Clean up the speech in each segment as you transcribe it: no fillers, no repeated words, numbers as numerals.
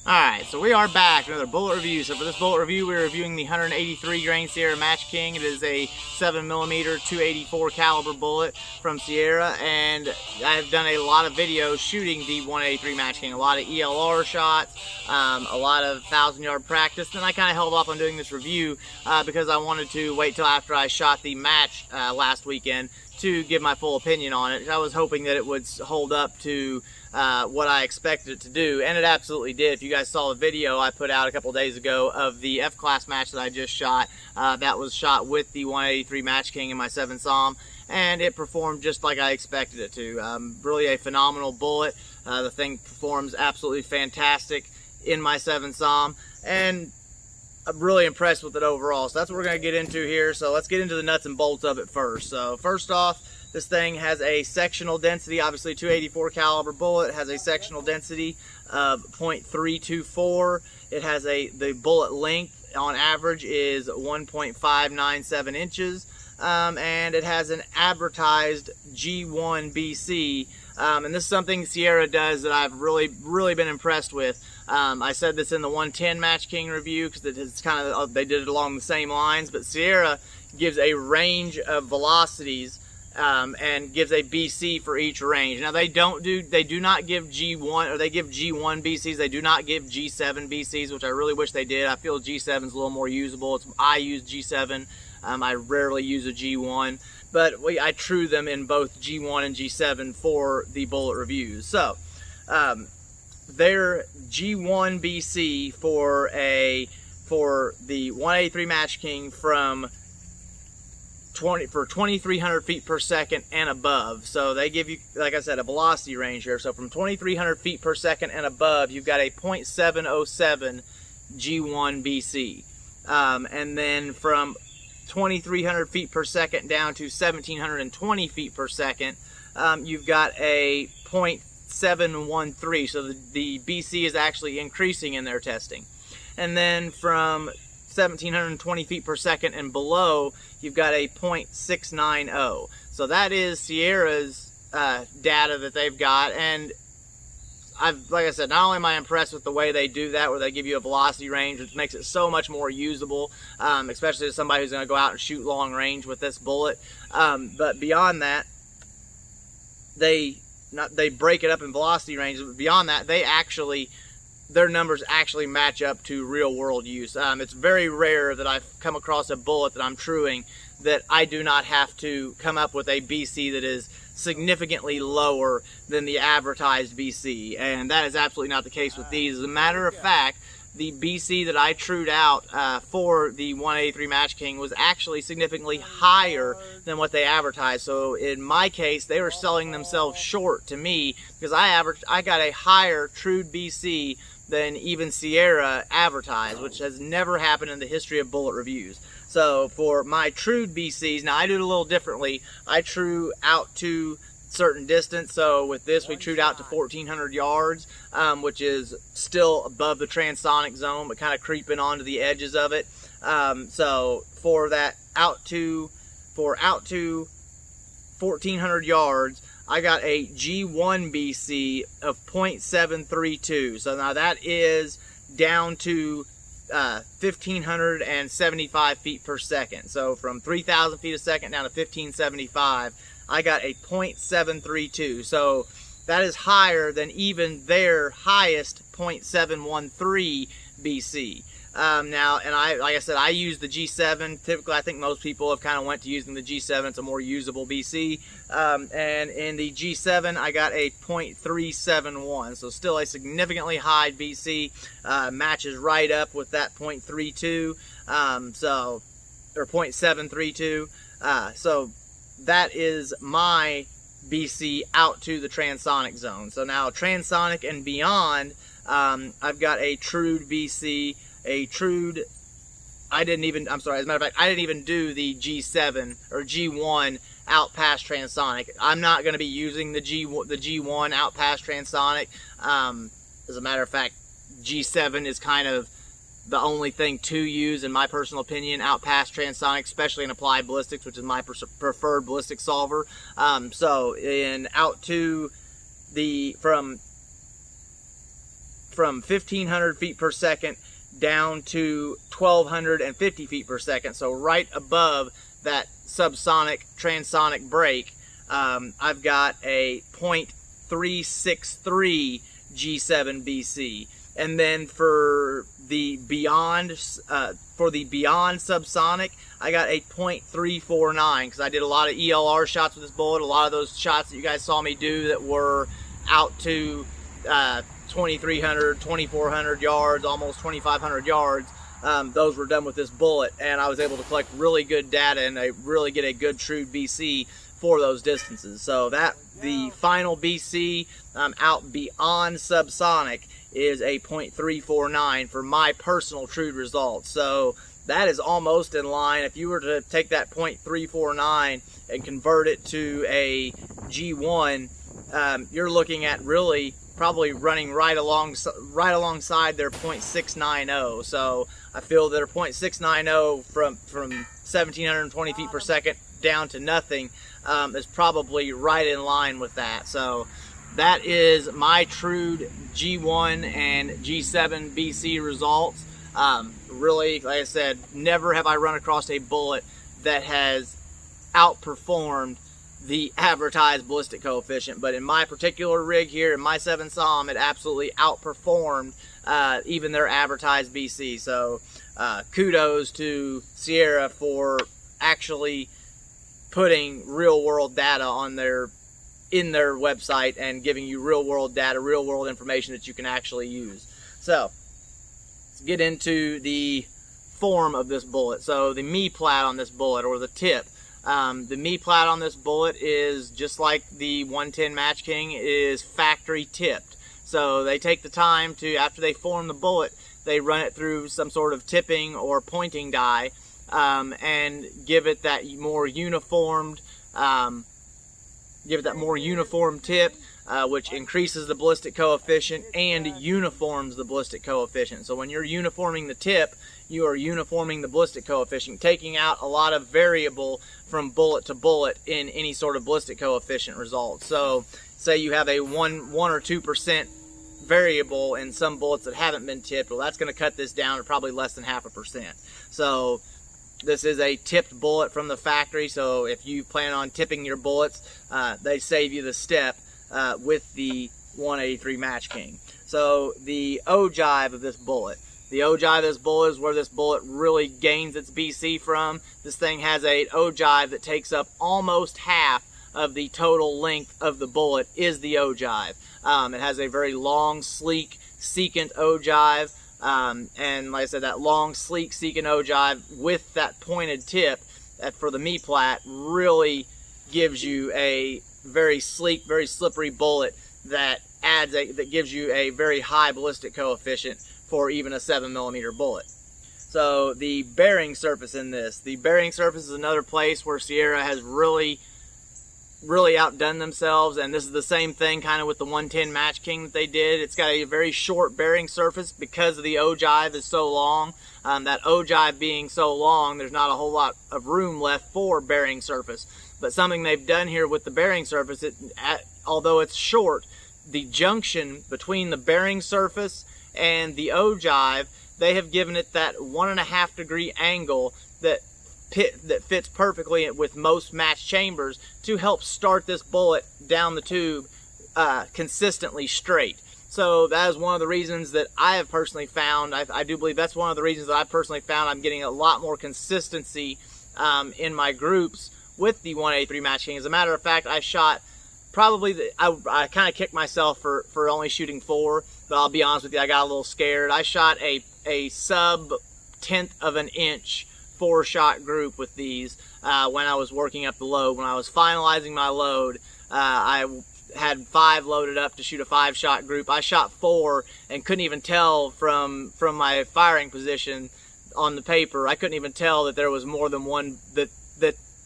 Alright, so we are back, another bullet review. So for this bullet review, we're reviewing the 183 grain Sierra Match King. It is a 7mm 284 caliber bullet from Sierra, and I've done a lot of videos shooting the 183 Match King. A lot of ELR shots, a lot of 1,000-yard practice. Then I kind of held off on doing this review because I wanted to wait till after I shot the match last weekend to give my full opinion on it. I was hoping that it would hold up to what I expected it to do, and it absolutely did. If you guys saw the video I put out a couple days ago of the F-Class match that I just shot, that was shot with the 183 Match King in my 7 SAUM, and it performed just like I expected it to. Really a phenomenal bullet. The thing performs absolutely fantastic in my 7 SAUM, and I'm really impressed with it overall. So that's what we're going to get into here. So let's get into the nuts and bolts of it first. So first off, this thing has a sectional density, obviously 284 caliber bullet, has a sectional density of 0.324. It has the bullet length on average is 1.597 inches. And it has an advertised G1 BC. And this is something Sierra does that I've really been impressed with. I said this in the 110 Match King review because it's kind of, they did it along the same lines, but Sierra gives a range of velocities and gives a BC for each range. Now they do not give G1, or they give G1 BCs. They do not give G7 BCs, which I really wish they did. I feel G7 is a little more usable. I use G7. I rarely use a G1, but I true them in both G1 and G7 for the bullet reviews. So their G1 BC for the 183 Match King from 2,300 feet per second and above. So they give you, like I said, a velocity range here. So from 2,300 feet per second and above, you've got a 0.707 G1 BC. And then from 2,300 feet per second down to 1,720 feet per second, you've got a 0.713. So the BC is actually increasing in their testing. And then from 1,720 feet per second and below, you've got a 0.690. So that is Sierra's data that they've got, and like I said, not only am I impressed with the way they do that, where they give you a velocity range, which makes it so much more usable, especially as somebody who's going to go out and shoot long range with this bullet. But beyond that, they break it up in velocity ranges. But beyond that, their numbers actually match up to real world use. It's very rare that I've come across a bullet that I'm truing that I do not have to come up with a BC that is significantly lower than the advertised BC, and that is absolutely not the case with these. As a matter of fact, the BC that I trued out for the 183 Match King was actually significantly higher than what they advertised. So in my case, they were selling themselves short to me because I got a higher trued BC than even Sierra advertised, which has never happened in the history of bullet reviews. So for my trued BCs, now I do it a little differently. I true out to certain distance. So with this, we trued out to 1,400 yards, which is still above the transonic zone, but kind of creeping onto the edges of it. So for that out to 1,400 yards, I got a G1 BC of 0.732. So now that is down to 1,575 feet per second. So from 3,000 feet a second down to 1,575, I got a 0.732. So that is higher than even their highest 0.713 BC. Now, and like I said, I use the G7. Typically, I think most people have kind of went to using the G7. It's a more usable BC. And in the G7, I got a 0.371. So still a significantly high BC. Matches right up with that 0.32. Or 0.732. So that is my BC out to the transonic zone. So now transonic and beyond, I've got a trued BC. As a matter of fact, I didn't even do the G7 or G1 out past transonic. I'm not going to be using the G1 out past transonic. As a matter of fact, G7 is kind of the only thing to use, in my personal opinion, out past transonic, especially in applied ballistics, which is my preferred ballistic solver. So in out to the from from 1,500 feet per second down to 1,250 feet per second. So right above that subsonic transonic break, I've got a 0.363 G7 BC. And then for the beyond subsonic, I got a 0.349, because I did a lot of ELR shots with this bullet. A lot of those shots that you guys saw me do that were out to 2,300, 2,400 yards, almost 2,500 yards. Those were done with this bullet, and I was able to collect really good data and really get a good true BC for those distances. So that the final BC out beyond subsonic is a 0.349 for my personal true results. So that is almost in line. If you were to take that 0.349 and convert it to a G1, you're looking at really probably running right alongside their 0.690. So I feel that a 0.690 from 1,720 feet per second down to nothing is probably right in line with that. So that is my true G1 and G7 BC results. Really, like I said, never have I run across a bullet that has outperformed the advertised ballistic coefficient, but in my particular rig here, in my 7 SOM, it absolutely outperformed even their advertised BC. So kudos to Sierra for actually putting real world data on in their website and giving you real world data, real world information that you can actually use. So let's get into the form of this bullet. So the me plat on this bullet, or the tip, the me plat on this bullet is just like the 110 Match King, is factory tipped. So they take the time to, after they form the bullet, they run it through some sort of tipping or pointing die and give it that more uniformed tip, which increases the ballistic coefficient and uniforms the ballistic coefficient. So when you're uniforming the tip, you are uniforming the ballistic coefficient, taking out a lot of variable from bullet to bullet in any sort of ballistic coefficient result. So say you have a 1 or 2% variable in some bullets that haven't been tipped, well, that's going to cut this down to probably less than 0.5%. So this is a tipped bullet from the factory, so if you plan on tipping your bullets, they save you the step with the 183 Match King. So the ogive of this bullet. The ogive of this bullet is where this bullet really gains its BC from. This thing has an ogive that takes up almost half of the total length of the bullet is the ogive. It has a very long, sleek, secant ogive. And like I said, that long, sleek, secant ogive with that pointed tip for the me plat really gives you a very sleek, very slippery bullet that gives you a very high ballistic coefficient for even a 7mm bullet. So the bearing surface in this. The bearing surface is another place where Sierra has really outdone themselves, and this is the same thing kind of with the 110 Match King that they did. It's got a very short bearing surface because the ogive is so long. That ogive being so long, there's not a whole lot of room left for bearing surface. But something they've done here with the bearing surface, although it's short, the junction between the bearing surface and the ogive, they have given it that 1.5 degree angle that fits perfectly with most match chambers to help start this bullet down the tube consistently straight. So that is one of the reasons that I have personally found, I do believe that's one of the reasons that I personally found I'm getting a lot more consistency in my groups with the 183 Match King. As a matter of fact, I shot probably, I kind of kicked myself for only shooting 4, but I'll be honest with you, I got a little scared. I shot a sub 1/10 of an inch 4-shot group with these when I was working up the load. When I was finalizing my load, I had 5 loaded up to shoot a 5-shot group. I shot 4 and couldn't even tell from my firing position on the paper. I couldn't even tell that there was more than one, that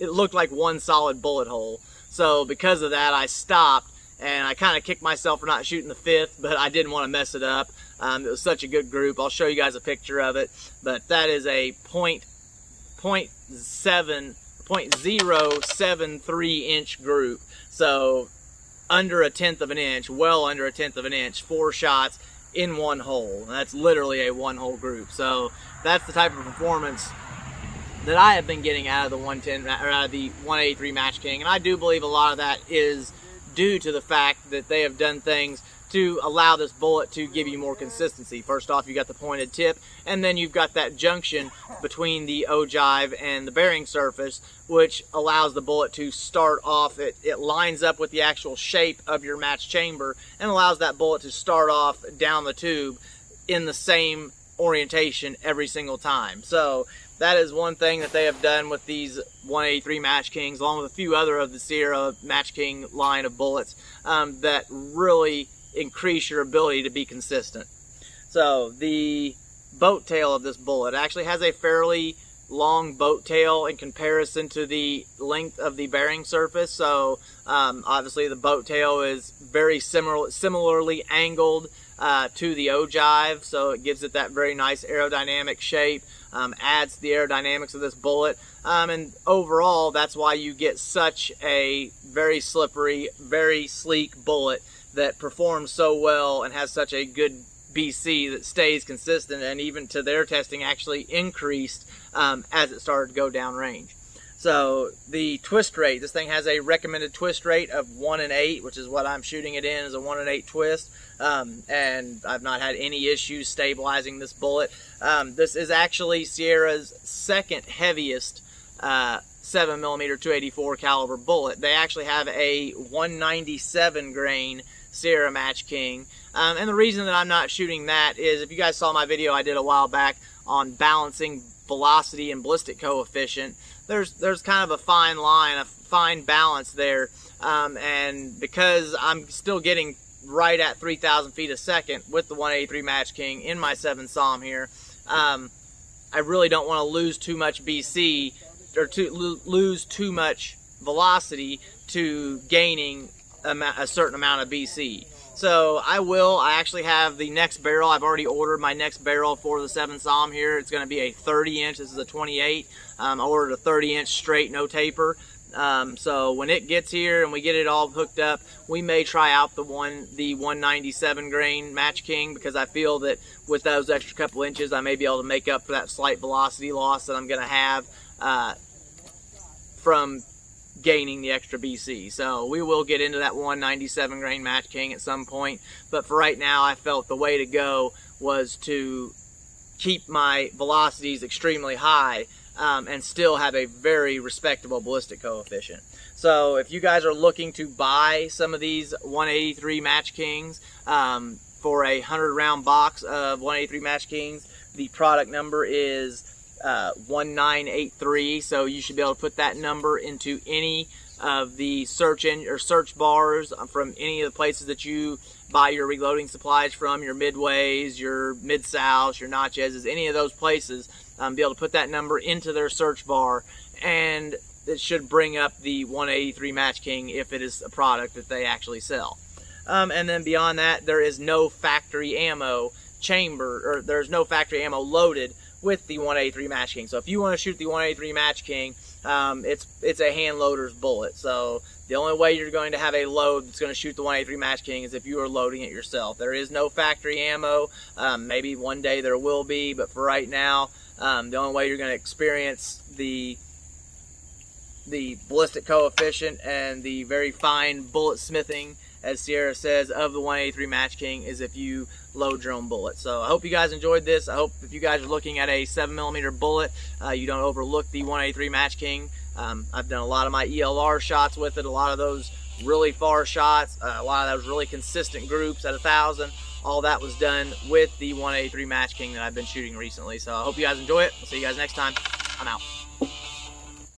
it looked like one solid bullet hole. So because of that, I stopped, and I kind of kicked myself for not shooting the 5th, but I didn't want to mess it up. It was such a good group. I'll show you guys a picture of it, but that is a 0.073 inch group. So under 1/10 of an inch, well under 1/10 of an inch, 4 shots, in one hole. And that's literally a one hole group. So that's the type of performance that I have been getting out of the 110 or out of the 183 Match King, and I do believe a lot of that is due to the fact that they have done things to allow this bullet to give you more consistency. First off, you got the pointed tip, and then you've got that junction between the ogive and the bearing surface, which allows the bullet to start off. It lines up with the actual shape of your match chamber and allows that bullet to start off down the tube in the same orientation every single time. So that is one thing that they have done with these 183 Match Kings, along with a few other of the Sierra Match King line of bullets, that really increase your ability to be consistent. So the boat tail of this bullet actually has a fairly long boat tail in comparison to the length of the bearing surface. So obviously the boat tail is very similarly angled to the ogive, so it gives it that very nice aerodynamic shape, adds to the aerodynamics of this bullet, and overall that's why you get such a very slippery, very sleek bullet that performs so well and has such a good BC that stays consistent, and even to their testing actually increased as it started to go down range. So the twist rate, this thing has a recommended twist rate of 1 in 8, which is what I'm shooting it in, is a 1 in 8 twist, and I've not had any issues stabilizing this bullet. This is actually Sierra's second heaviest 7mm 284 caliber bullet. They actually have a 197 grain Sierra Match King, and the reason that I'm not shooting that is, if you guys saw my video I did a while back on balancing velocity and ballistic coefficient, there's kind of a fine line, a fine balance there, and because I'm still getting right at 3,000 feet a second with the 183 Match King in my 7 SAUM here, I really don't want to lose too much BC or to lose too much velocity to gaining a certain amount of BC. So I actually have the next barrel. I've already ordered my next barrel for the 7 SAUM here. It's going to be a 30-inch. This is a 28. I ordered a 30-inch straight, no taper. So when it gets here and we get it all hooked up, we may try out the 197 grain Match King, because I feel that with those extra couple inches I may be able to make up for that slight velocity loss that I'm going to have from gaining the extra BC. So we will get into that 197 grain Match King at some point, but for right now I felt the way to go was to keep my velocities extremely high and still have a very respectable ballistic coefficient. So if you guys are looking to buy some of these 183 Match Kings for a 100-round box of 183 Match Kings, the product number is 1983, so you should be able to put that number into any of the search bars from any of the places that you buy your reloading supplies from, your Midways, your Mid-Souths, your Notches, any of those places. Be able to put that number into their search bar, and it should bring up the 183 Match King if it is a product that they actually sell. And then beyond that, there is no factory ammo chamber, or there's no factory ammo loaded with the 183 Match King. So if you want to shoot the 183 Match King, it's a hand loader's bullet. So the only way you're going to have a load that's going to shoot the 183 Match King is if you are loading it yourself. There is no factory ammo. Maybe one day there will be, but for right now, the only way you're going to experience the ballistic coefficient and the very fine bullet smithing, as Sierra says, of the 183 Match King is if you load your own bullet. So I hope you guys enjoyed this. I hope if you guys are looking at a 7mm bullet, you don't overlook the 183 Match King. I've done a lot of my ELR shots with it, a lot of those really far shots, a lot of those really consistent groups at 1,000. All that was done with the 183 Match King that I've been shooting recently. So I hope you guys enjoy it. We'll see you guys next time. I'm out.